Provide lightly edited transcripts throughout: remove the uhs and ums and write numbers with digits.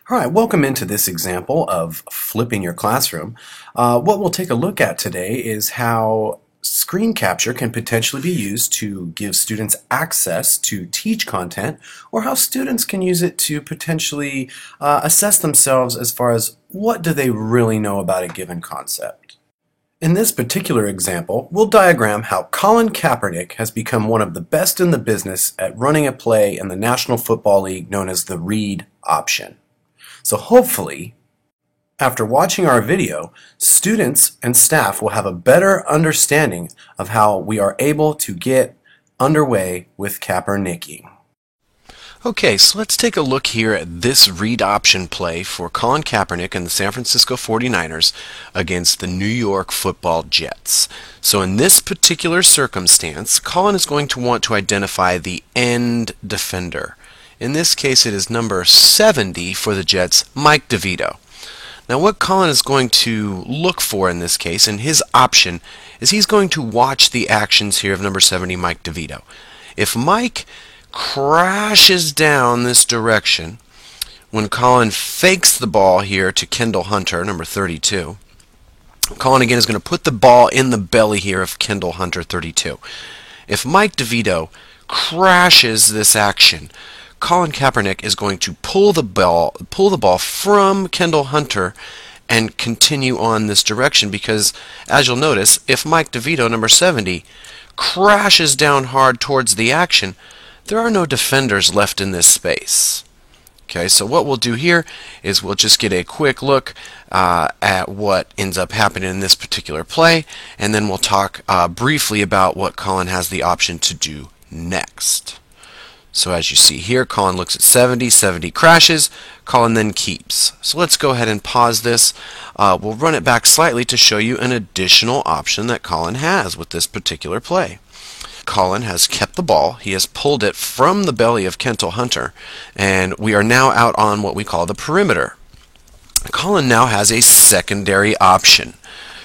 All right, welcome into this example of flipping your classroom. What we'll take a look at today is how screen capture can potentially be used to give students access to teach content, or how students can use it to potentially assess themselves as far as what do they really know about a given concept. In this particular example, we'll diagram how Colin Kaepernick has become one of the best in the business at running a play in the National Football League known as the read option. So hopefully, after watching our video, students and staff will have a better understanding of how we are able to get underway with Kaepernicking. Okay, so let's take a look here at this read option play for Colin Kaepernick and the San Francisco 49ers against the New York Football Jets. So in this particular circumstance, Colin is going to want to identify the end defender. In this case, it is number 70 for the Jets, Mike DeVito. Now what Colin is going to look for in this case, and his option, is he's going to watch the actions here of number 70, Mike DeVito. If Mike crashes down this direction, when Colin fakes the ball here to Kendall Hunter, number 32, Colin again is going to put the ball in the belly here of Kendall Hunter, 32. If Mike DeVito crashes this action, Colin Kaepernick is going to pull the ball from Kendall Hunter and continue on this direction, because as you'll notice, if Mike DeVito, number 70, crashes down hard towards the action, there are no defenders left in this space. Okay, so what we'll do here is we'll just get a quick look at what ends up happening in this particular play, and then we'll talk briefly about what Colin has the option to do next. So as you see here, Colin looks at 70, 70 crashes, Colin then keeps. So let's go ahead and pause this. We'll run it back slightly to show you an additional option that Colin has with this particular play. Colin has kept the ball, he has pulled it from the belly of Kendall Hunter, and we are now out on what we call the perimeter. Colin now has a secondary option.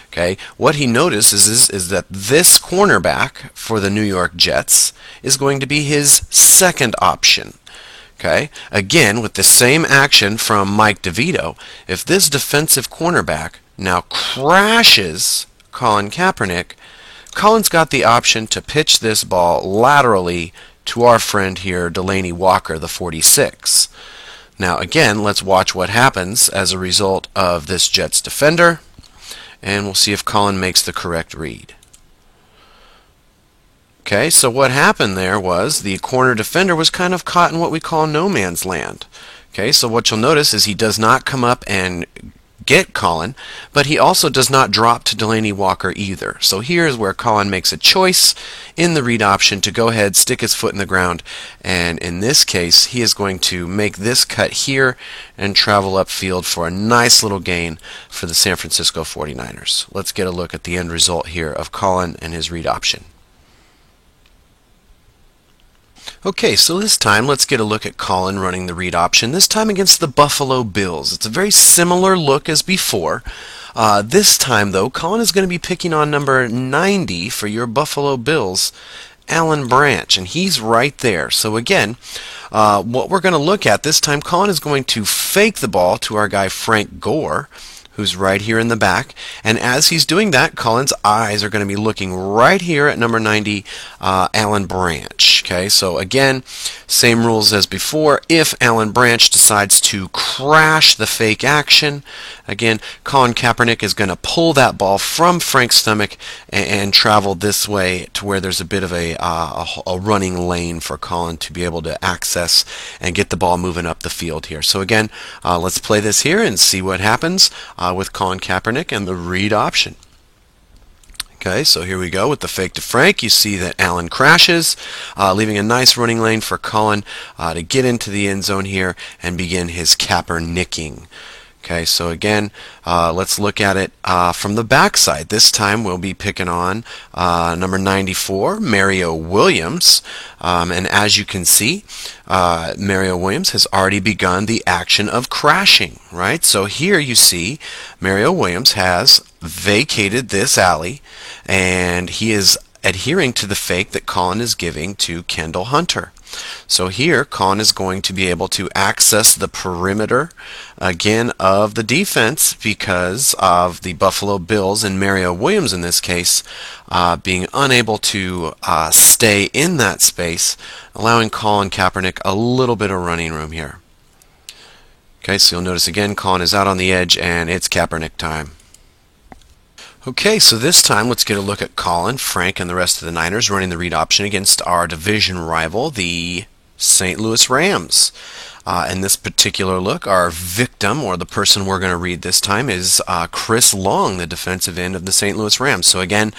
Okay, what he notices is that this cornerback for the New York Jets is going to be his second option. Okay, again with the same action from Mike DeVito, if this defensive cornerback now crashes Colin Kaepernick, Colin's got the option to pitch this ball laterally to our friend here, Delanie Walker, the 46. Now again, let's watch what happens as a result of this Jets defender, and we'll see if Colin makes the correct read. Okay, so what happened there was the corner defender was kind of caught in what we call no man's land. Okay, so what you'll notice is he does not come up and get Colin, but he also does not drop to Delanie Walker either. So here's where Colin makes a choice in the read option to go ahead, stick his foot in the ground, and in this case he is going to make this cut here and travel upfield for a nice little gain for the San Francisco 49ers. Let's get a look at the end result here of Colin and his read option. Okay, so this time let's get a look at Colin running the read option, this time against the Buffalo Bills. It's a very similar look as before. This time, though, Colin is going to be picking on number 90 for your Buffalo Bills, Alan Branch, and he's right there. So again, what we're going to look at this time, Colin is going to fake the ball to our guy Frank Gore, who's right here in the back, and as he's doing that, Colin's eyes are going to be looking right here at number 90, Alan Branch. Okay, so again, same rules as before. If Alan Branch decides to crash the fake action, again, Colin Kaepernick is going to pull that ball from Frank's stomach and travel this way to where there's a bit of a running lane for Colin to be able to access and get the ball moving up the field here. So again, let's play this here and see what happens with Colin Kaepernick and the read option. Okay, so here we go with the fake to Frank. You see that Alan crashes, leaving a nice running lane for Colin to get into the end zone here and begin his Kaepernicking. Okay, so again, let's look at it from the backside. This time we'll be picking on number 94, Mario Williams. And as you can see, Mario Williams has already begun the action of crashing, right? So here you see Mario Williams has vacated this alley, and he is adhering to the fake that Colin is giving to Kendall Hunter. So here, Colin is going to be able to access the perimeter again of the defense because of the Buffalo Bills and Mario Williams in this case being unable to stay in that space, allowing Colin Kaepernick a little bit of running room here. Okay, so you'll notice again, Colin is out on the edge, and it's Kaepernick time. Okay, so this time let's get a look at Colin, Frank, and the rest of the Niners running the read option against our division rival, the St. Louis Rams. In this particular look, our victim, or the person we're going to read this time, is Chris Long, the defensive end of the St. Louis Rams. So again,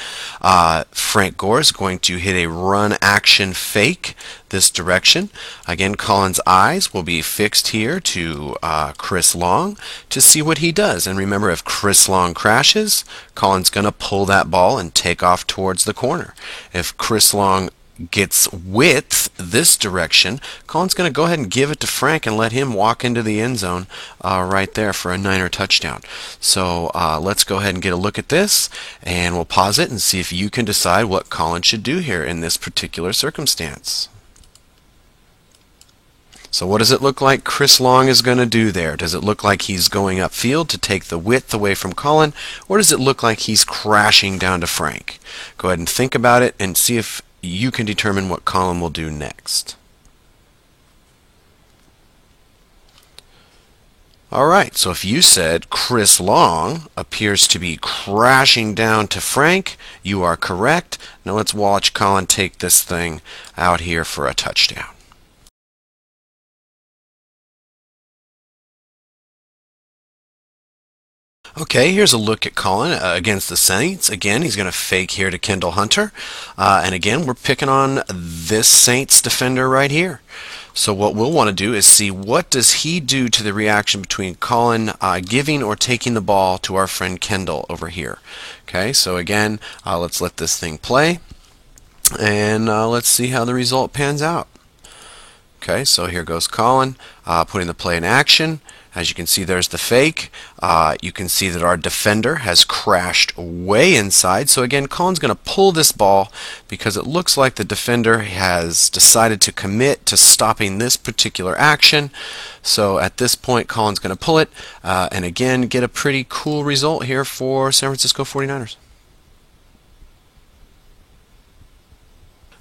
Frank Gore is going to hit a run action fake this direction. Again, Colin's eyes will be fixed here to Chris Long to see what he does. And remember, if Chris Long crashes, Colin's going to pull that ball and take off towards the corner. If Chris Long gets width this direction, Colin's going to go ahead and give it to Frank and let him walk into the end zone right there for a Niner touchdown. So let's go ahead and get a look at this, and we'll pause it and see if you can decide what Colin should do here in this particular circumstance. So what does it look like Chris Long is going to do there? Does it look like he's going upfield to take the width away from Colin, or does it look like he's crashing down to Frank? Go ahead and think about it and see if you can determine what Colin will do next. Alright, so if you said Chris Long appears to be crashing down to Frank, you are correct. Now let's watch Colin take this thing out here for a touchdown. Okay, here's a look at Colin against the Saints. Again, he's going to fake here to Kendall Hunter. And again, we're picking on this Saints defender right here. So what we'll want to do is see what does he do to the reaction between Colin giving or taking the ball to our friend Kendall over here. Okay, so again, let's let this thing play. And let's see how the result pans out. Okay, so here goes Colin putting the play in action. As you can see, there's the fake. You can see that our defender has crashed way inside. So again, Colin's going to pull this ball because it looks like the defender has decided to commit to stopping this particular action. So at this point, Colin's going to pull it and again get a pretty cool result here for San Francisco 49ers.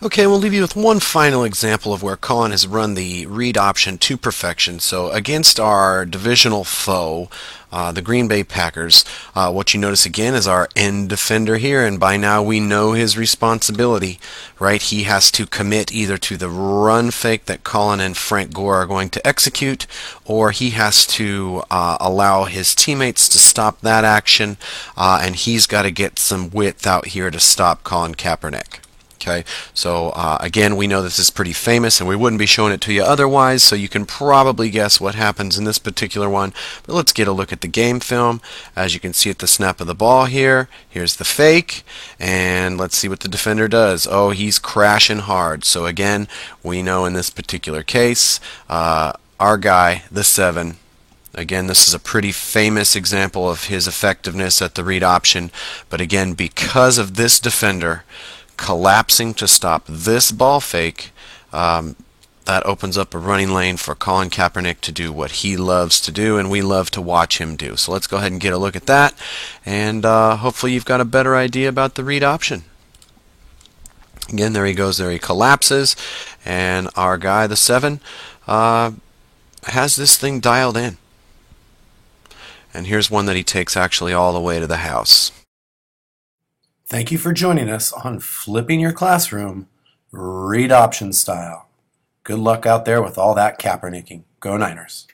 Okay, we'll leave you with one final example of where Colin has run the read option to perfection. So against our divisional foe, the Green Bay Packers, what you notice again is our end defender here, and by now we know his responsibility, right? He has to commit either to the run fake that Colin and Frank Gore are going to execute, or he has to allow his teammates to stop that action, and he's got to get some width out here to stop Colin Kaepernick. Okay, so again, we know this is pretty famous and we wouldn't be showing it to you otherwise, so you can probably guess what happens in this particular one. But let's get a look at the game film. As you can see at the snap of the ball here, here's the fake, and let's see what the defender does. Oh, he's crashing hard. So again, we know in this particular case, our guy, the 7, again, this is a pretty famous example of his effectiveness at the read option, but again, because of this defender collapsing to stop this ball fake, that opens up a running lane for Colin Kaepernick to do what he loves to do, and we love to watch him do. So let's go ahead and get a look at that, and hopefully you've got a better idea about the read option. Again, there he goes, there he collapses, and our guy, the 7, has this thing dialed in. And here's one that he takes actually all the way to the house. Thank you for joining us on Flipping Your Classroom, read option style. Good luck out there with all that Kaepernicking. Go Niners.